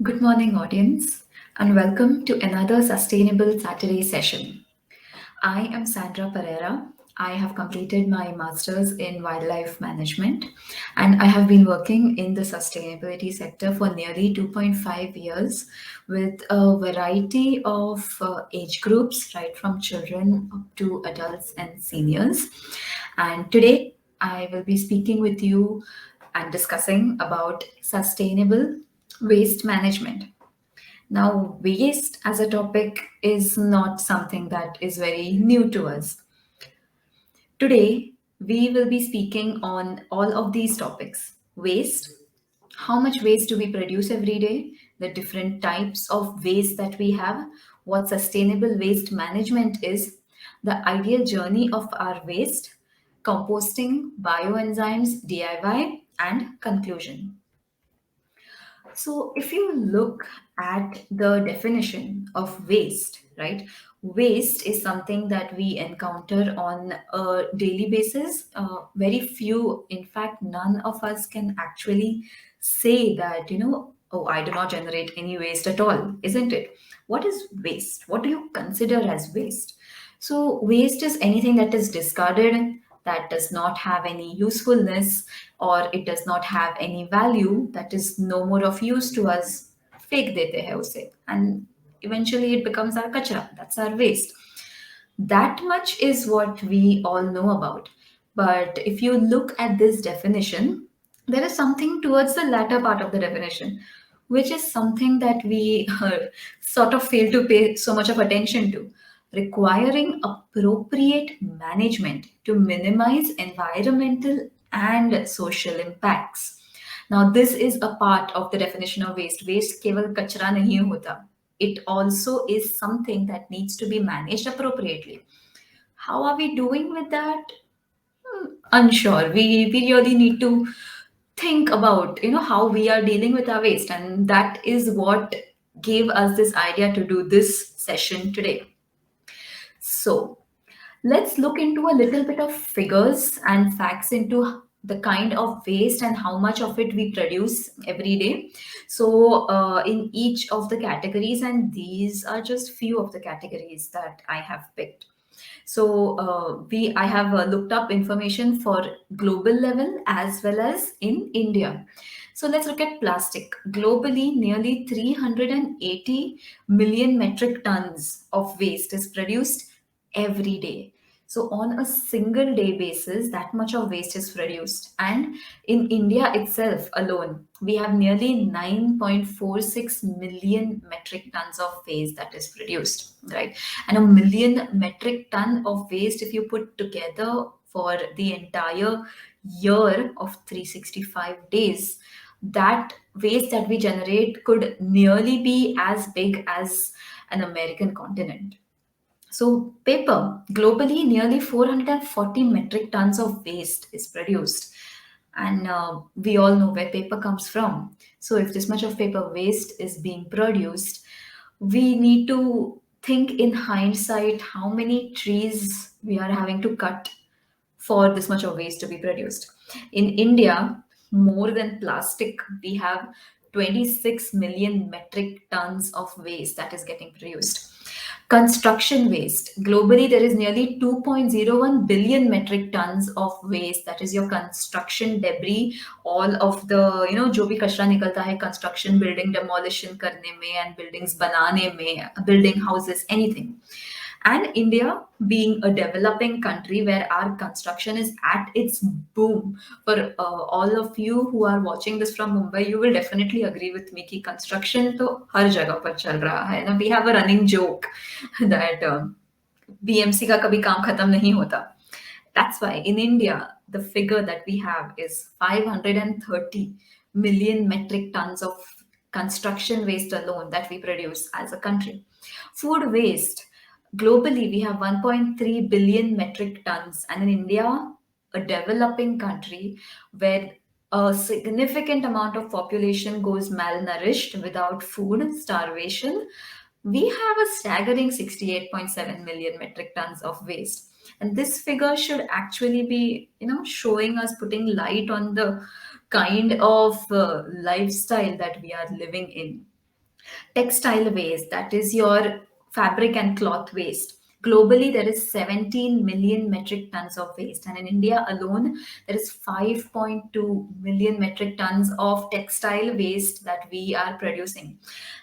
Good morning, audience, and welcome to another Sustainable Saturday session. I am Sandra Pereira. I have completed my master's in wildlife management and I have been working in the sustainability sector for nearly 2.5 years with a variety of age groups, right from children up to adults and seniors. And today I will be speaking with you and discussing about sustainable waste management. Now, waste as a topic is not something that is very new to us. Today, we will be speaking on all of these topics: waste, how much waste do we produce every day, the different types of waste that we have, what sustainable waste management is, the ideal journey of our waste, composting, bioenzymes, DIY, and conclusion. So, if you look at the definition of waste, right? Waste is something that we encounter on a daily basis. Very few, in fact, none of us can actually say that, oh, I do not generate any waste at all, isn't it? What is waste? What do you consider as waste? So, waste is anything that is discarded, that does not have any usefulness, or it does not have any value, that is no more of use to us. फेंक देते हैं उसे, and eventually it becomes our kachra, that's our waste. That much is what we all know about. But if you look at this definition, there is something towards the latter part of the definition, which is something that we sort of fail to pay so much of attention to: requiring appropriate management to minimize environmental and social impacts. Now, this is a part of the definition of waste. Waste keval kachra nahi hota. It also is something that needs to be managed appropriately. How are we doing with that? Unsure. We really need to think about how we are dealing with our waste, and that is what gave us this idea to do this session today. So let's look into a little bit of figures and facts into the kind of waste and how much of it we produce every day. So, in each of the categories, and these are just few of the categories that I have picked. So, we I have looked up information for global level as well as in India. So let's look at plastic. Globally, nearly 380 million metric tons of waste is produced every day. So on a single day basis, that much of waste is produced. And in India itself alone, we have nearly 9.46 million metric tons of waste that is produced, right? And a million metric ton of waste, if you put together for the entire year of 365 days, that waste that we generate could nearly be as big as an American continent. So, paper, globally, nearly 440 metric tons of waste is produced. And we all know where paper comes from. So, if this much of paper waste is being produced, we need to think in hindsight how many trees we are having to cut for this much of waste to be produced. In India, more than plastic, we have 26 million metric tons of waste that is getting produced. Construction waste. Globally, there is nearly 2.01 billion metric tons of waste. That is your construction debris, all of the, जो भी कचरा निकलता है construction building demolition करने में and buildings बनाने में, building houses, anything. And India being a developing country where our construction is at its boom. For all of you who are watching this from Mumbai, you will definitely agree with me कि construction तो हर जगह पर चल रहा है ना. We have a running joke that BMC का कभी काम खत्म नहीं होता. That's why in India, the figure that we have is 530 million metric tons of construction waste alone that we produce as a country. Food waste. Globally, we have 1.3 billion metric tons, and in India, a developing country where a significant amount of population goes malnourished without food, starvation, we have a staggering 68.7 million metric tons of waste. And this figure should actually be, showing us, putting light on the kind of lifestyle that we are living in. Textile waste, that is your fabric and cloth waste. Globally, there is 17 million metric tons of waste, and in India alone, there is 5.2 million metric tons of textile waste that we are producing.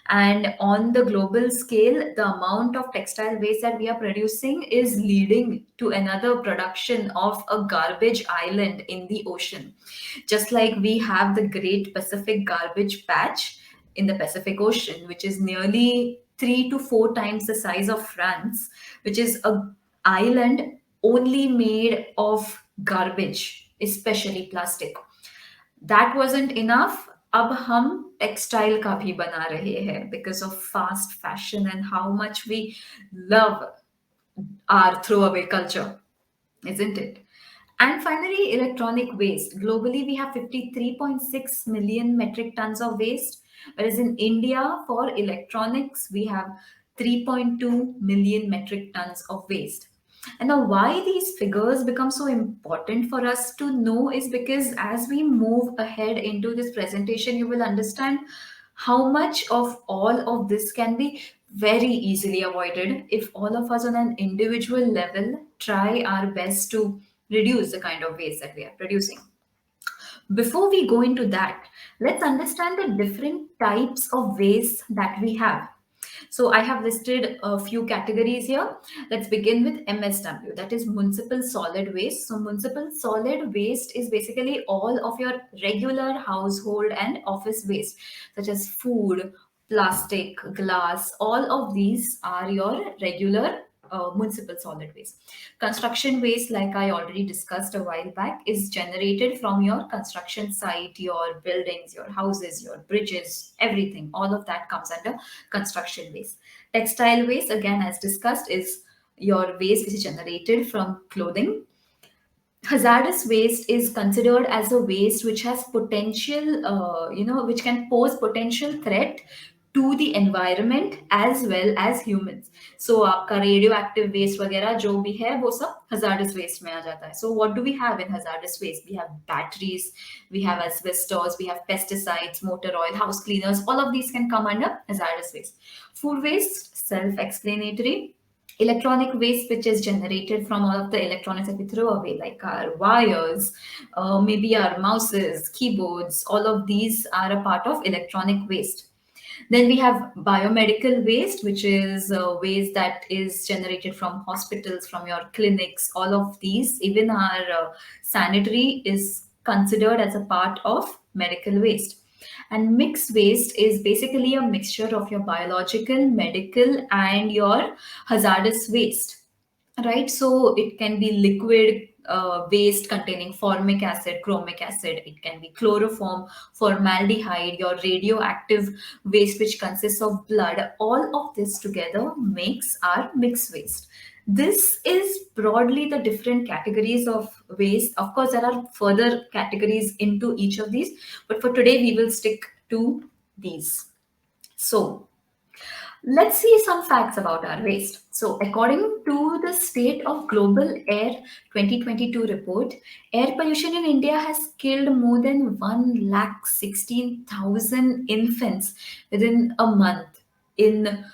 And on the global scale, the amount of textile waste that we are producing is leading to another production of a garbage island in the ocean. Just like we have the Great Pacific Garbage Patch in the Pacific Ocean, which is nearly 3 to 4 times the size of France, which is a island only made of garbage, especially plastic. That wasn't enough. अब हम textile का भी बना रहे हैं because of fast fashion and how much we love our throwaway culture, isn't it? And finally, electronic waste. Globally, we have 53.6 million metric tons of waste, whereas in India, for electronics, we have 3.2 million metric tons of waste. And now, why these figures become so important for us to know is because as we move ahead into this presentation, you will understand how much of all of this can be very easily avoided if all of us on an individual level try our best to reduce the kind of waste that we are producing. Before we go into that, let's understand the different types of waste that we have. So I have listed a few categories here. Let's begin with MSW, that is municipal solid waste. So municipal solid waste is basically all of your regular household and office waste, such as food, plastic, glass. All of these are your regular municipal solid waste. Construction waste, like I already discussed a while back, is generated from your construction site, your buildings, your houses, your bridges, everything. All of that comes under construction waste. Textile waste, again, as discussed, is your waste which is generated from clothing. Hazardous waste is considered as a waste which has potential, which can pose potential threat to the environment as well as humans. So आपका radioactive waste वगैरह जो भी है वो सब hazardous waste में आ जाता है. So what do we have in hazardous waste? We have batteries, we have asbestos, we have pesticides, motor oil, house cleaners. All of these can come under hazardous waste. Food waste, self-explanatory. Electronic waste, which is generated from all of the electronics that we throw away, like our wires, maybe our mouses, keyboards. All of these are a part of electronic waste. Then we have biomedical waste, which is waste that is generated from hospitals, from your clinics. All of these, even our sanitary, is considered as a part of medical waste. And mixed waste is basically a mixture of your biological, medical, and your hazardous waste, right? So it can be liquid waste containing formic acid, chromic acid. It can be chloroform, formaldehyde, your radioactive waste, which consists of blood. All of this together makes our mixed waste. This is broadly the different categories of waste. Of course, there are further categories into each of these, but for today, we will stick to these. So, let's see some facts about our waste. So, according to the State of Global Air 2022 report, air pollution in India has killed more than 1,16,000 infants within a month in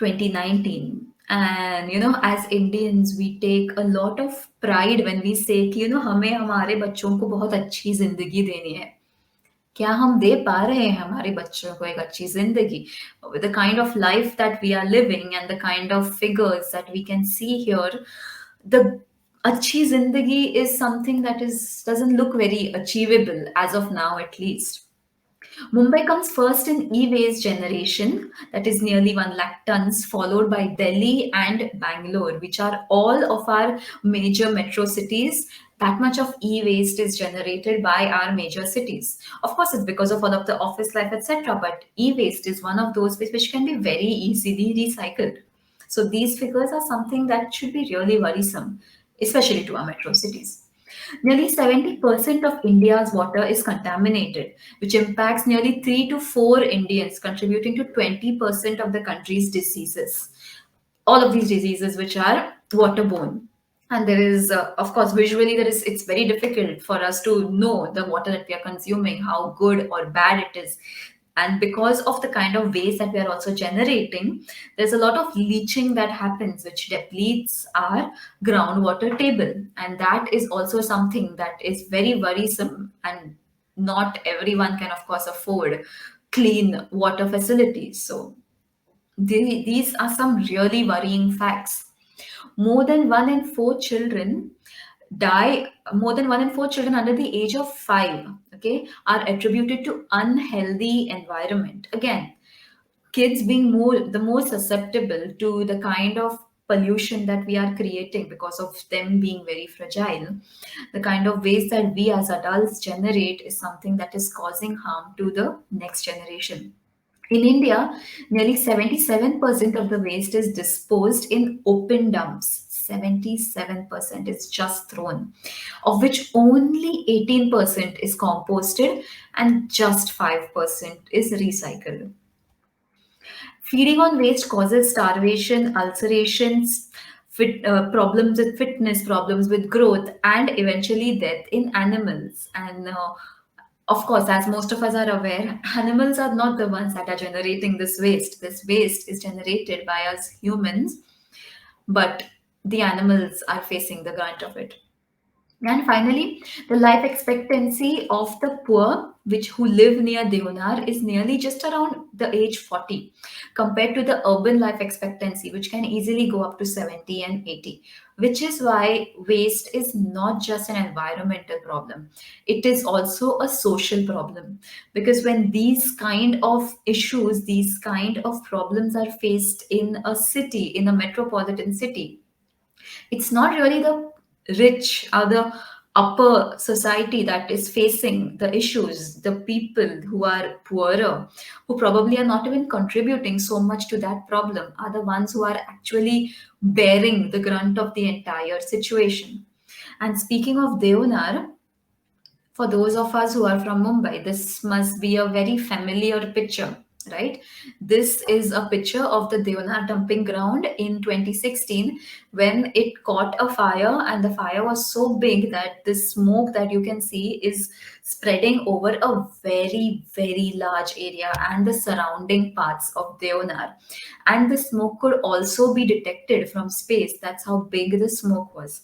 2019. And as Indians, we take a lot of pride when we say कि हमें हमारे बच्चों को बहुत अच्छी जिंदगी देनी है. क्या हम दे पा रहे हैं हमारे बच्चों को एक अच्छी जिंदगी with the kind of life that we are living and the kind of figures that we can see here. The अच्छी जिंदगी is something that is doesn't look very achievable as of now, at least. Mumbai comes first in e-waste generation, that is nearly 1 lakh tons, followed by Delhi and Bangalore, which are all of our major metro cities. That much of e-waste is generated by our major cities. Of course, it's because of all of the office life, etc. But e-waste is one of those which can be very easily recycled. So these figures are something that should be really worrisome, especially to our metro cities. Nearly 70% of India's water is contaminated, which impacts nearly 3 to 4 Indians, contributing to 20% of the country's diseases. All of these diseases, which are waterborne. And there is, of course, visually, it's very difficult for us to know the water that we are consuming, how good or bad it is. And because of the kind of waste that we are also generating, there's a lot of leaching that happens, which depletes our groundwater table. And that is also something that is very worrisome. And not everyone can, of course, afford clean water facilities. So these are some really worrying facts. More than one in four children die More than one in four children under the age of 5, okay, are attributed to unhealthy environment. Again, kids being more susceptible to the kind of pollution that we are creating because of them being very fragile. The kind of waste that we as adults generate is something that is causing harm to the next generation. In India, nearly 77% of the waste is disposed in open dumps. 77% is just thrown, of which only 18% is composted and just 5% is recycled. Feeding on waste causes starvation, ulcerations, problems with fitness, problems with growth, and eventually death in animals. And of course, as most of us are aware, animals are not the ones that are generating this waste. This waste is generated by us humans, but the animals are facing the brunt of it. And finally, the life expectancy of the poor, which who live near Deonar, is nearly just around the age 40, compared to the urban life expectancy, which can easily go up to 70 and 80. Which is why waste is not just an environmental problem; it is also a social problem. Because when these kind of issues, these kind of problems are faced in a city, in a metropolitan city, it's not really the rich or the upper society that is facing the issues. The people who are poorer, who probably are not even contributing so much to that problem, are the ones who are actually bearing the grunt of the entire situation. And speaking of Deonar, for those of us who are from Mumbai, this must be a very familiar picture, right? This is a picture of the Deonar dumping ground in 2016 when it caught a fire, and the fire was so big that the smoke that you can see is spreading over a very, very large area and the surrounding parts of Deonar. And the smoke could also be detected from space. That's how big the smoke was.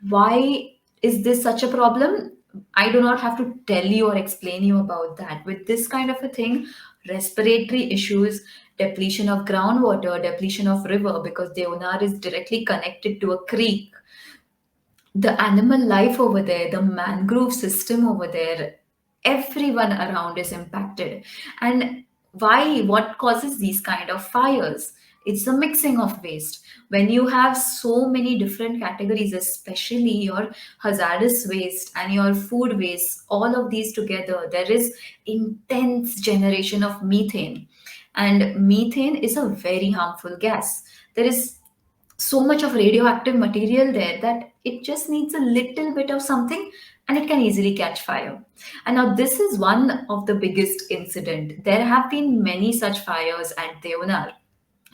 Why is this such a problem? I do not have to tell you or explain you about that. With this kind of a thing, respiratory issues, depletion of groundwater, depletion of river, because Deonar is directly connected to a creek, the animal life over there, the mangrove system over there, everyone around is impacted. And why? What causes these kind of fires? It's the mixing of waste. When you have so many different categories, especially your hazardous waste and your food waste, all of these together, there is intense generation of methane. And methane is a very harmful gas. There is so much of radioactive material there that it just needs a little bit of something and it can easily catch fire. And now this is one of the biggest incident. There have been many such fires at Deonar,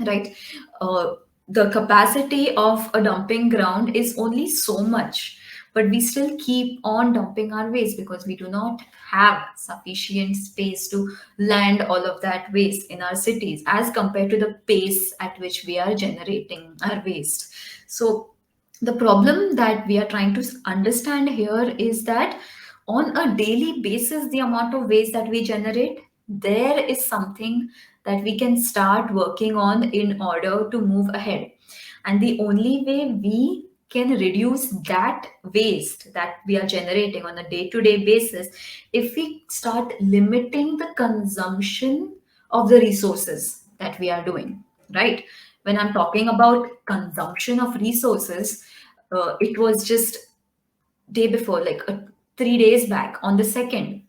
right? uh, the capacity of a dumping ground is only so much, but we still keep on dumping our waste because we do not have sufficient space to land all of that waste in our cities as compared to the pace at which we are generating our waste. So the problem that we are trying to understand here is that on a daily basis, the amount of waste that we generate, there is something that we can start working on in order to move ahead. And the only way we can reduce that waste that we are generating on a day to day basis, if we start limiting the consumption of the resources that we are doing, right? When I'm talking about consumption of resources, it was just day before, like 3 days back, on the 2nd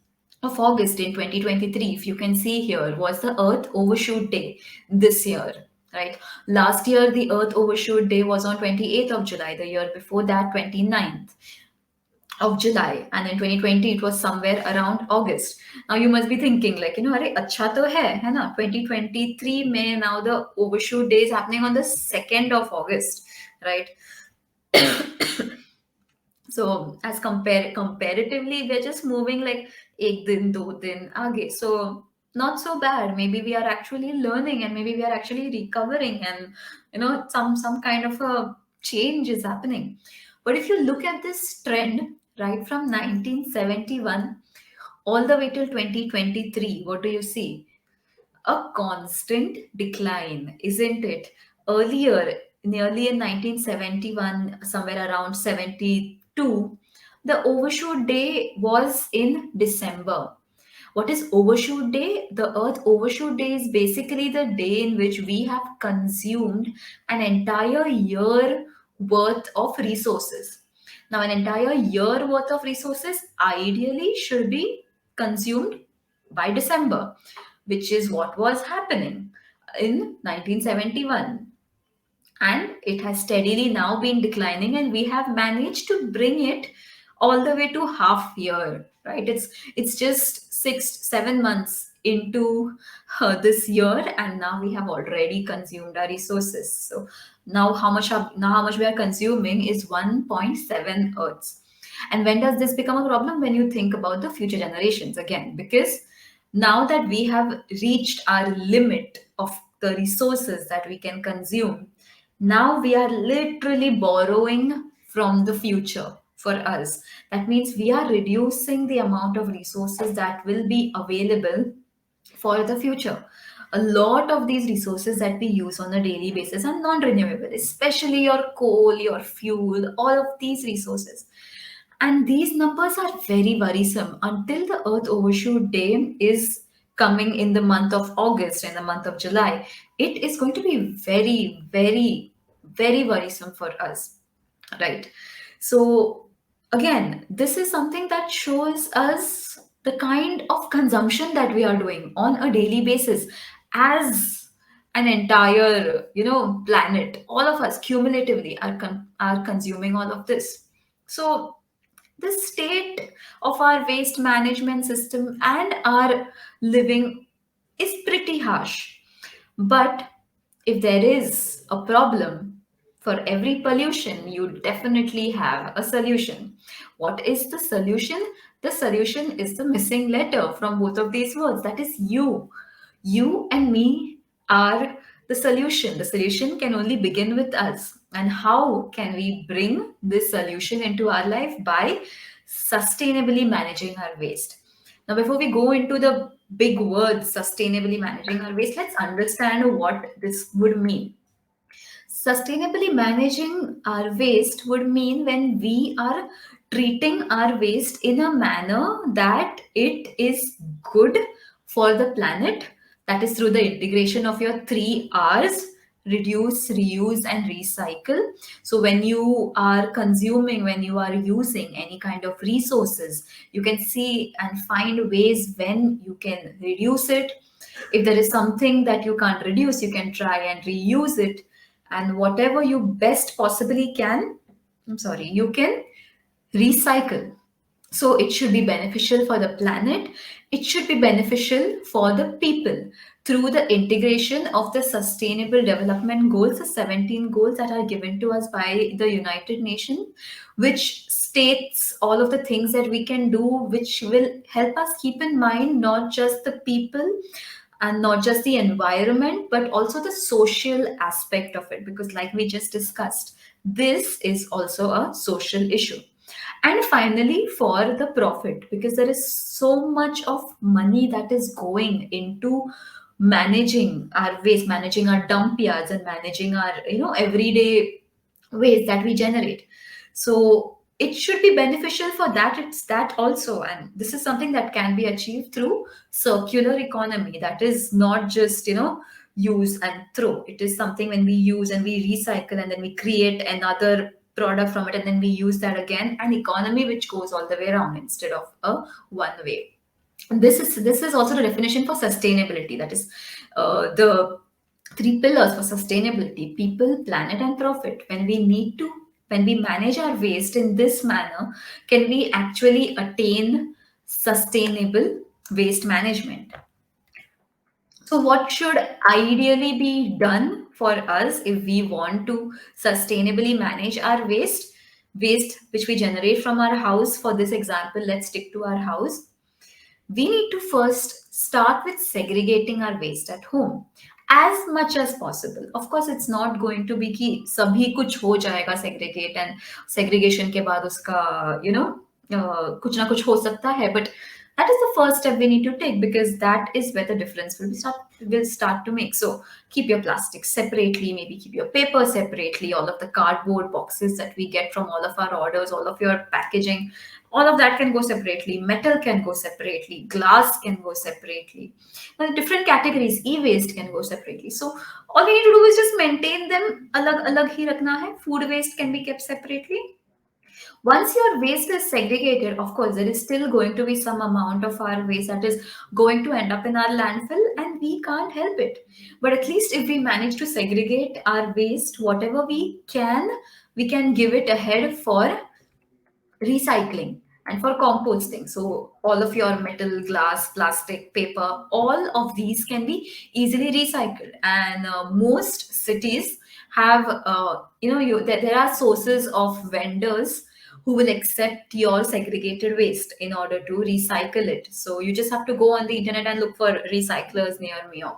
of August in 2023, if you can see here, was the Earth Overshoot Day this year, right? Last year, the Earth Overshoot Day was on 28th of July, the year before that, 29th of July, and in 2020 it was somewhere around August. Now you must be thinking like, अरे अच्छा तो है ना? 2023 में now the overshoot day is happening on the 2nd of August, right? So as comparatively, we're just moving like एक दिन दो दिन आगे. So not so bad. Maybe we are actually learning, and maybe we are actually recovering, and some kind of a change is happening. But if you look at this trend right from 1971 all the way till 2023, what do you see? A constant decline, isn't it? Earlier, nearly in 1971, somewhere around 72, the overshoot day was in December. What is Overshoot Day? The Earth Overshoot Day is basically the day in which we have consumed an entire year worth of resources. Now, an entire year worth of resources ideally should be consumed by December, which is what was happening in 1971, and it has steadily now been declining, and we have managed to bring it all the way to half year, right? It's just 6 7 months into this year, and now we have already consumed our resources. So now how much we are consuming is 1.7 earths. And when does this become a problem? When you think about the future generations again, because now that we have reached our limit of the resources that we can consume, now we are literally borrowing from the future for us. That means we are reducing the amount of resources that will be available for the future. A lot of these resources that we use on a daily basis are non renewable, especially your coal, your fuel, all of these resources. And these numbers are very worrisome until the Earth Overshoot Day is coming in the month of August and the month of July. It is going to be very, very, very worrisome for us, right? So, again, this is something that shows us the kind of consumption that we are doing on a daily basis as an entire, planet. All of us cumulatively are consuming all of this. So, the state of our waste management system and our living is pretty harsh. But if there is a problem, for every pollution, you definitely have a solution. What is the solution? The solution is the missing letter from both of these words. That is you. You and me are the solution. The solution can only begin with us. And how can we bring this solution into our life? By sustainably managing our waste. Now, before we go into the big words, sustainably managing our waste, let's understand what this would mean. Sustainably managing our waste would mean when we are treating our waste in a manner that it is good for the planet. That is through the integration of your three R's: reduce, reuse, and recycle. So, when you are consuming, when you are using any kind of resources, you can see and find ways when you can reduce it. If there is something that you can't reduce, you can try and reuse it, and whatever you best possibly can, you can recycle. So it should be beneficial for the planet, it should be beneficial for the people through the integration of the sustainable development goals, the 17 goals that are given to us by the United Nations, which states all of the things that we can do, which will help us keep in mind not just the people and not just the environment, but also the social aspect of it, because like we just discussed, this is also a social issue. And finally, for the profit, because there is so much of money that is going into managing our waste, managing our dump yards, and managing our everyday waste that we generate. So it should be beneficial for that. It's that also, and this is something that can be achieved through circular economy. That is not just use and throw. It is something when we use and we recycle, and then we create another product from it, and then we use that again, an economy which goes all the way around instead of a one way. And this is also the definition for sustainability. That is the three pillars for sustainability: people, planet, and profit. When we manage our waste in this manner, can we actually attain sustainable waste management? So, what should ideally be done for us if we want to sustainably manage our waste? Waste which we generate from our house. For this example, let's stick to our house. we need to first start with segregating our waste at home as much as possible. Of course, it's not going to be कि सभी कुछ हो जाएगा segregate and segregation के बाद उसका कुछ ना कुछ हो सकता है, but that is the first step we need to take, because that is where the difference will start to make. So keep your plastics separately, maybe keep your paper separately, all of the cardboard boxes that we get from all of our orders, all of your packaging, all of that can go separately. Metal can go separately, glass can go separately. Now, different categories, e-waste can go separately. So all we need to do is just maintain them. Alag alag hi rakhna hai. Food waste can be kept separately. Once your waste is segregated, of course, there is still going to be some amount of our waste that is going to end up in our landfill, and we can't help it. But at least if we manage to segregate our waste, whatever we can give it ahead for recycling and for composting. So all of your metal, glass, plastic, paper, all of these can be easily recycled. And most cities have, there are sources of vendors who will accept your segregated waste in order to recycle it. So you just have to go on the internet and look for recyclers near me, or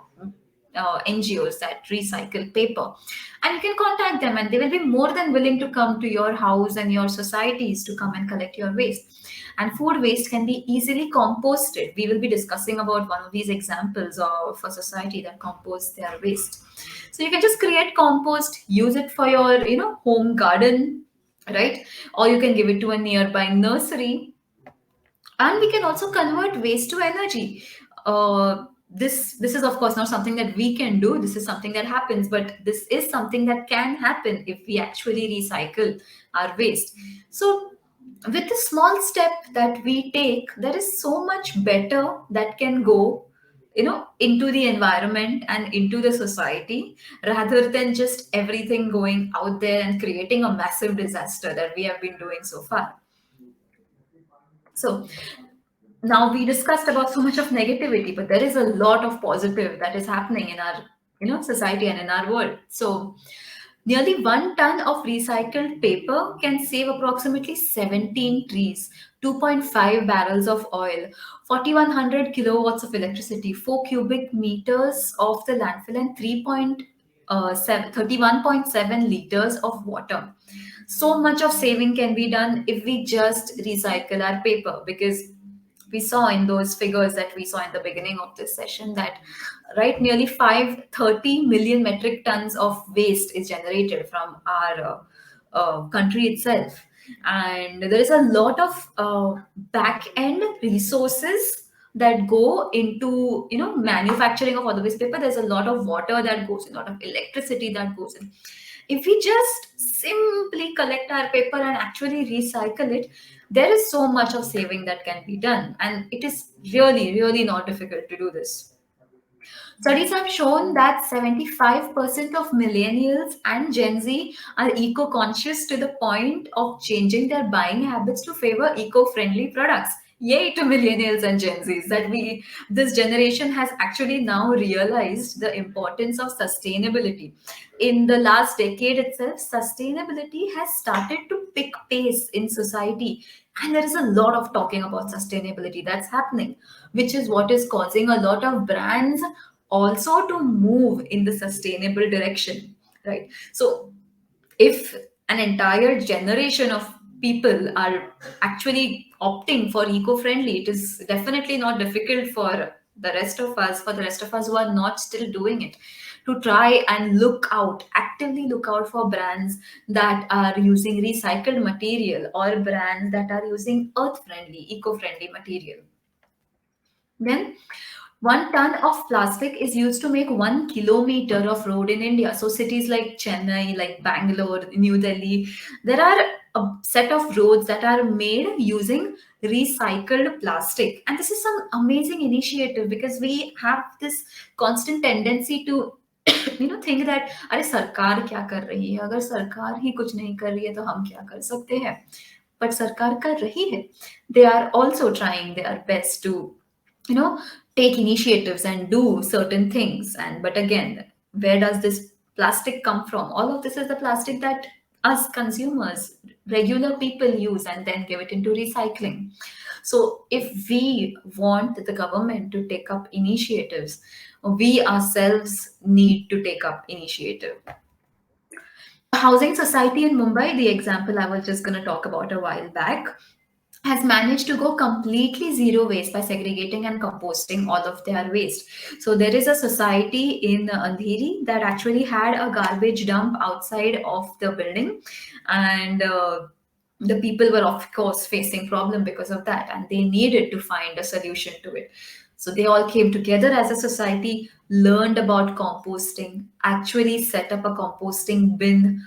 NGOs that recycle paper, and you can contact them, and they will be more than willing to come to your house and your societies to come and collect your waste. And food waste can be easily composted. We will be discussing about one of these examples of a society that composts their waste. So you can just create compost, use it for your home garden, right? Or you can give it to a nearby nursery, and we can also convert waste to energy. This is of course not something that we can do, this is something that happens, but this is something that can happen if we actually recycle our waste. So with the small step that we take, there is so much better that can go into the environment and into the society, rather than just everything going out there and creating a massive disaster that we have been doing so far. So now we discussed about so much of negativity, but there is a lot of positive that is happening in our society and in our world. So nearly 1 ton of recycled paper can save approximately 17 trees, 2.5 barrels of oil, 4100 kilowatts of electricity, 4 cubic meters of the landfill, and 31.7 liters of water. So much of saving can be done if we just recycle our paper, because we saw in those figures that we saw in the beginning of this session that right nearly 530 million metric tons of waste is generated from our country itself, and there is a lot of back end resources that go into manufacturing of all the waste paper. There's a lot of water that goes in, a lot of electricity that goes in. If we just simply collect our paper and actually recycle it, there is so much of saving that can be done, and it is really, really not difficult to do this. Studies have shown that 75% of millennials and Gen Z are eco conscious to the point of changing their buying habits to favor eco friendly products. Yay to millennials and Gen Zs, that this generation has actually now realized the importance of sustainability. In the last decade itself, sustainability has started to pick pace in society, and there is a lot of talking about sustainability that's happening, which is what is causing a lot of brands also to move in the sustainable direction, right? So if an entire generation of people are actually opting for eco-friendly, it is definitely not difficult for the rest of us who are not still doing it, to try and actively look out for brands that are using recycled material, or brands that are using earth friendly, eco-friendly material. Then 1 ton of plastic is used to make 1 kilometer of road in India. So cities like Chennai, like Bangalore, New Delhi, there are a set of roads that are made using recycled plastic. And this is some amazing initiative, because we have this constant tendency to think that अरे सरकार क्या कर रही है, अगर सरकार ही कुछ नहीं कर रही है तो हम क्या कर सकते हैं. But सरकार कर रही है. They are also trying their best to you know take initiatives and do certain things. And but again, where does this plastic come from? All of this is the plastic that us consumers, regular people, use and then give it into recycling. So if we want the government to take up initiatives, we ourselves need to take up initiative. Housing society in Mumbai, the example I was just going to talk about a while back, has managed to go completely zero waste by segregating and composting all of their waste. So there is a society in Andheri that actually had a garbage dump outside of the building, and the people were of course facing problem because of that, and they needed to find a solution to it. So they all came together as a society, learned about composting, actually set up a composting bin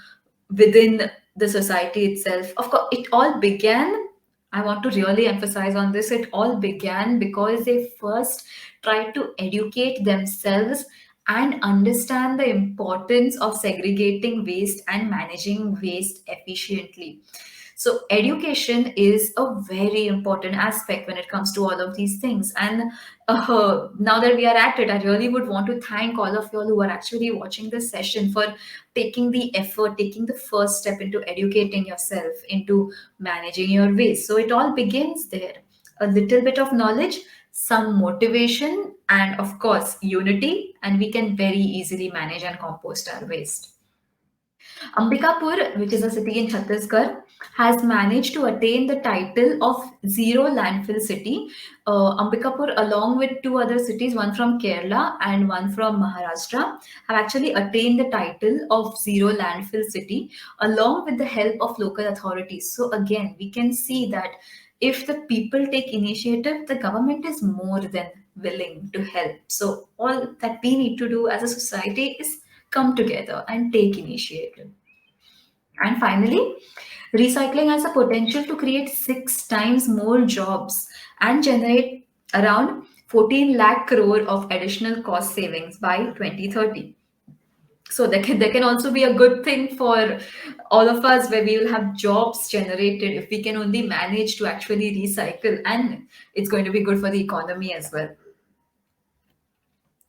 within the society itself. Of course, it all began, I want to really emphasize on this, it all began because they first tried to educate themselves and understand the importance of segregating waste and managing waste efficiently. So education is a very important aspect when it comes to all of these things. And now that we are at it, I really would want to thank all of you all who are actually watching this session for taking the effort, taking the first step into educating yourself, into managing your waste. So it all begins there. A little bit of knowledge, some motivation, and of course, unity, and we can very easily manage and compost our waste. Ambikapur, which is a city in Chhattisgarh, has managed to attain the title of zero landfill city. Ambikapur, along with two other cities, one from Kerala and one from Maharashtra, have actually attained the title of zero landfill city along with the help of local authorities. So, again, we can see that if the people take initiative, the government is more than willing to help. So, all that we need to do as a society is come together and take initiative. And finally, recycling has a potential to create 6 times more jobs and generate around 14 lakh crore of additional cost savings by 2030. So there can also be a good thing for all of us where we will have jobs generated if we can only manage to actually recycle, and it's going to be good for the economy as well.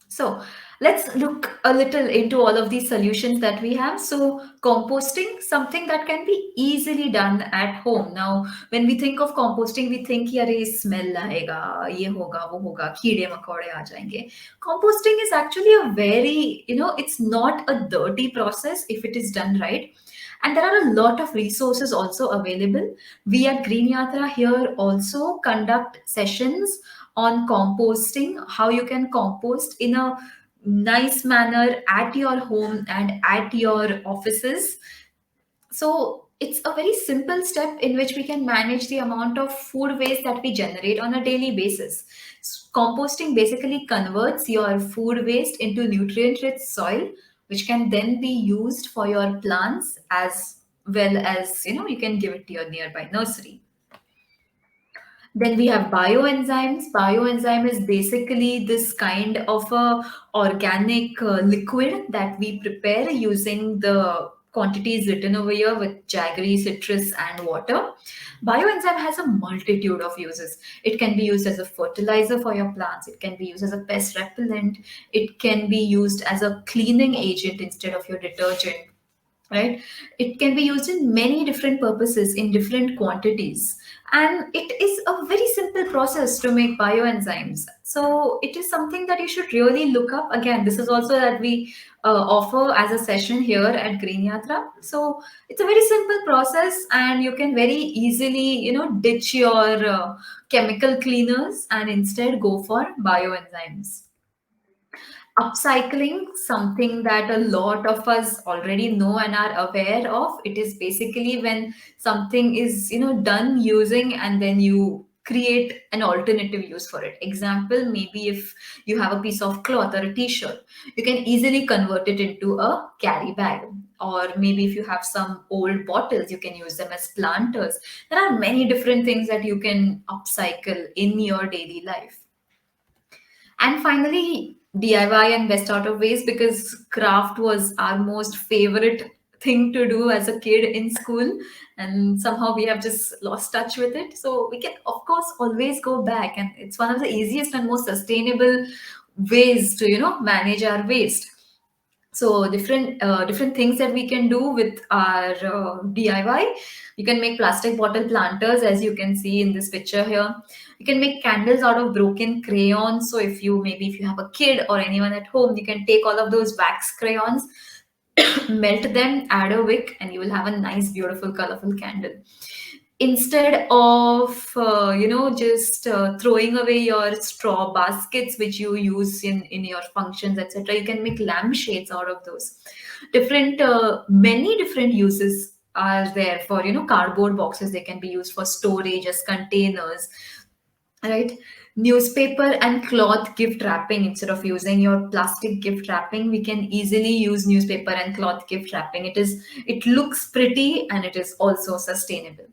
So let's look a little into all of these solutions that we have. So composting, something that can be easily done at home. Now, when we think of composting, we think यार smell आएगा, ये होगा, वो होगा, कीड़े मकोड़े आ जाएंगे. Composting is actually a very, it's not a dirty process if it is done right. And there are a lot of resources also available. We at Green Yatra here also conduct sessions on composting, how you can compost in a nice manner at your home and at your offices. So it's a very simple step in which we can manage the amount of food waste that we generate on a daily basis. Composting basically converts your food waste into nutrient rich soil, which can then be used for your plants as well as, you can give it to your nearby nursery. Then we have bioenzymes. Bioenzyme is basically this kind of a organic liquid that we prepare using the quantities written over here with jaggery, citrus, and water. Bioenzyme has a multitude of uses. It can be used as a fertilizer for your plants. It can be used as a pest repellent. It can be used as a cleaning agent instead of your detergent, right? It can be used in many different purposes in different quantities, and it is a very simple process to make bioenzymes. So it is something that you should really look up. Again, this is also that we offer as a session here at Green Yatra. So it's a very simple process, and you can very easily ditch your chemical cleaners and instead go for bioenzymes. Upcycling, something that a lot of us already know and are aware of. It is basically when something is done using, and then you create an alternative use for it. Example, maybe if you have a piece of cloth or a t-shirt, you can easily convert it into a carry bag. Or maybe if you have some old bottles, you can use them as planters. There are many different things that you can upcycle in your daily life. And finally, DIY and best out of waste, because craft was our most favorite thing to do as a kid in school. And somehow we have just lost touch with it. So we can, of course, always go back. And it's one of the easiest and most sustainable ways to, manage our waste. So different things that we can do with our DIY. You can make plastic bottle planters, as you can see in this picture here. You can make candles out of broken crayons. So if you have a kid or anyone at home, you can take all of those wax crayons, melt them, add a wick, and you will have a nice, beautiful, colorful candle. Instead of just throwing away your straw baskets which you use in your functions, etc., you can make lampshades out of those. Different Many different uses are there for cardboard boxes. They can be used for storage as containers, right? Newspaper and cloth gift wrapping. Instead of using your plastic gift wrapping, we can easily use newspaper and cloth gift wrapping. It looks pretty and it is also sustainable.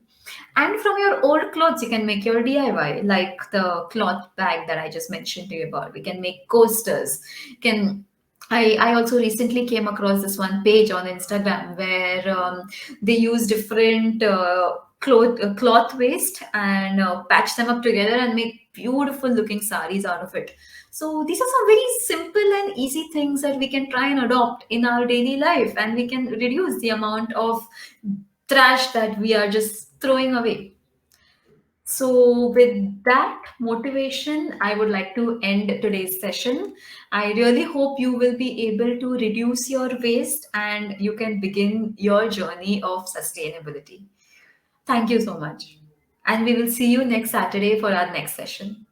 And from your old clothes, you can make your DIY, like the cloth bag that I just mentioned to you about. We can make coasters. Can I also recently came across this one page on Instagram where they use different cloth waste and patch them up together and make beautiful looking saris out of it. So these are some very simple and easy things that we can try and adopt in our daily life, and we can reduce the amount of trash that we are just throwing away. So, with that motivation, I would like to end today's session. I really hope you will be able to reduce your waste and you can begin your journey of sustainability. Thank you so much. And we will see you next Saturday for our next session.